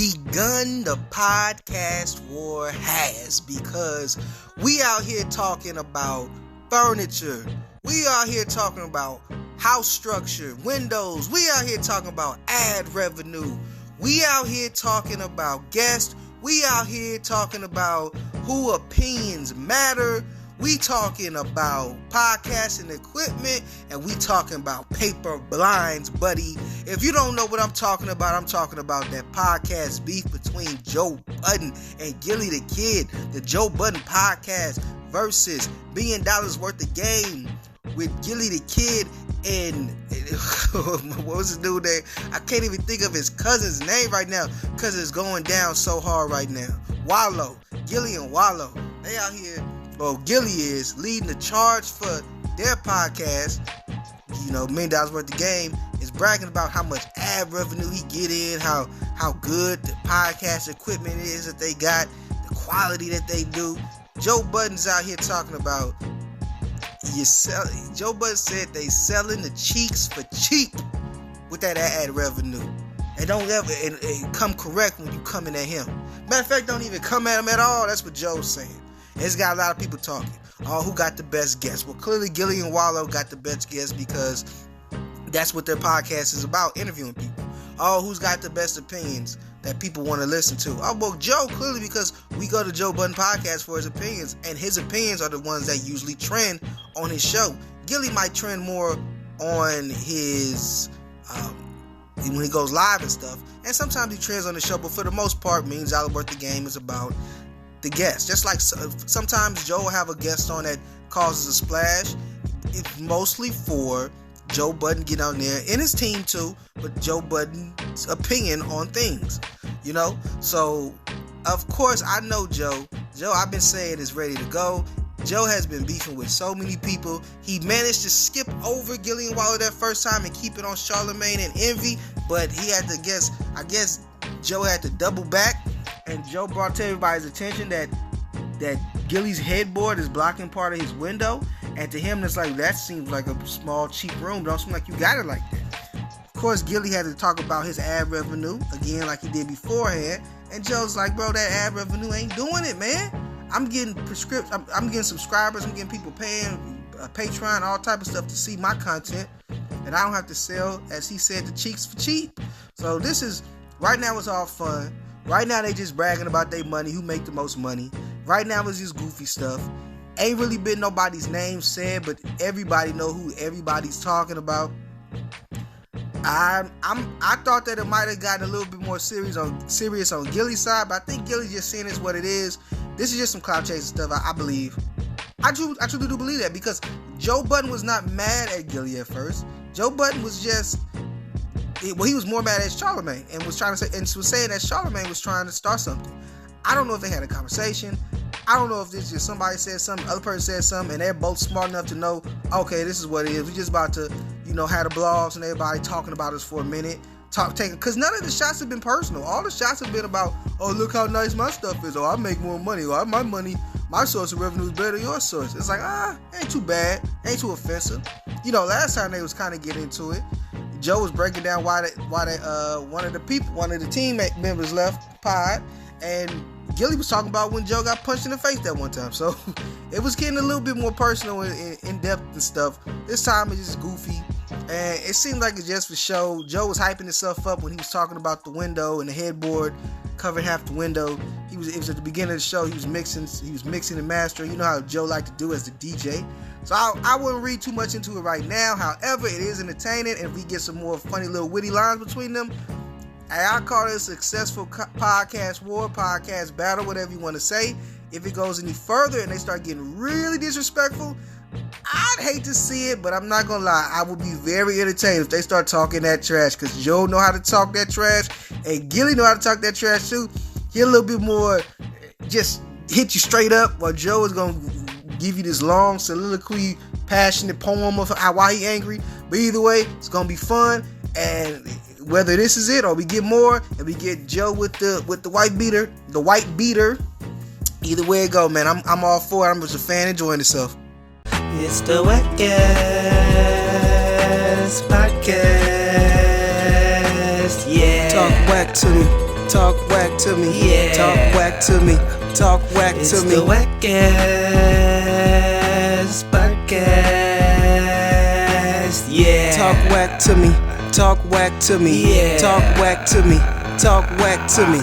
begun the podcast war has, because we out here talking about furniture. We out here talking about house structure, windows. We out here talking about ad revenue. We out here talking about guests. We out here talking about who opinions matter. We talking about podcasting equipment, and we talking about paper blinds, buddy. If you don't know what I'm talking about that podcast beef between Joe Budden and Gillie the Kid. The Joe Budden podcast versus $1 billion worth of game with Gillie the Kid and what was his dude name? I can't even think of his cousin's name right now because it's going down so hard right now. Wallow, Gillie and Wallow, they out here. Well, Gillie is leading the charge for their podcast. You know, $1 million worth of game, is bragging about how much ad revenue he get in, how good the podcast equipment is that they got, the quality that they do. Joe Budden's out here talking about Joe Budden said they selling the cheeks for cheap with that ad revenue. And don't ever and come correct when you coming at him. Matter of fact, don't even come at him at all. That's what Joe's saying. It's got a lot of people talking. Oh, who got the best guests? Well, clearly Gillie and Wallow got the best guests because that's what their podcast is about, interviewing people. Oh, who's got the best opinions that people want to listen to? Oh, well, Joe, clearly, because we go to Joe Budden podcast for his opinions, and his opinions are the ones that usually trend on his show. Gillie might trend more on his when he goes live and stuff, and sometimes he trends on the show, but for the most part, $1 million worth of game is about the guest. Just like sometimes Joe will have a guest on that causes a splash. It's mostly for Joe Budden get on there, and his team too, but Joe Budden's opinion on things, you know. So of course I know Joe, I've been saying, is ready to go. Joe has been beefing with so many people. He managed to skip over Gillie and Wallow that first time and keep it on Charlemagne and Envy, but he had to I guess Joe had to double back. And Joe brought to everybody's attention that Gillie's headboard is blocking part of his window. And to him, it's like, that seems like a small, cheap room. Don't seem like you got it like that. Of course, Gillie had to talk about his ad revenue, again, like he did beforehand. And Joe's like, bro, that ad revenue ain't doing it, man. I'm getting I'm getting subscribers. I'm getting people paying Patreon, all type of stuff to see my content. And I don't have to sell, as he said, the cheeks for cheap. So this is, right now it's all fun. Right now they just bragging about their money, who make the most money. Right now it's just goofy stuff. Ain't really been nobody's name said, but everybody know who everybody's talking about. I thought that it might have gotten a little bit more serious on Gillie's side, but I think Gillie's just seeing it what it is. This is just some clout chasing stuff, I believe. I truly do believe that, because Joe Budden was not mad at Gillie at first. Joe Budden was just, he was more mad at Charlemagne and was saying that Charlemagne was trying to start something. I don't know if they had a conversation. I don't know if this just somebody said something, other person said something, and they're both smart enough to know, okay, this is what it is. We're just about to, have the blogs and everybody talking about us for a minute. Because none of the shots have been personal. All the shots have been about, oh, look how nice my stuff is. Oh, I make more money. Or my source of revenue is better than your source. It's like, ain't too bad. Ain't too offensive. Last time they was kind of getting into it. Joe was breaking down why one of the team members left pod, and Gillie was talking about when Joe got punched in the face that one time. So it was getting a little bit more personal and in depth and stuff. This time it's just goofy, and it seemed like it's just for show. Joe was hyping himself up when he was talking about the window and the headboard covering half the window. It was at the beginning of the show. He was mixing and mastering. You know how Joe liked to do as the DJ. So I wouldn't read too much into it right now. However, it is entertaining, and if we get some more funny little witty lines between them, I call it a successful podcast war, podcast battle, whatever you want to say. If it goes any further and they start getting really disrespectful, I'd hate to see it, but I'm not gonna lie, I would be very entertained if they start talking that trash, because Joe know how to talk that trash, and Gillie know how to talk that trash too. He a little bit more, just hit you straight up, while Joe is gonna give you this long soliloquy, passionate poem of why he angry. But either way, it's gonna be fun, and whether this is it or we get more and we get Joe with the white beater, either way it go, man, I'm all for it. I'm just a fan enjoying itself. It's the WACCast podcast, yeah. Talk whack to me. Talk whack to me. Yeah. Talk whack to me. Talk whack It's to me. the WACCast podcast. Yeah. Talk whack to me. Talk whack to me. Yeah. Talk whack to me. Talk whack to me.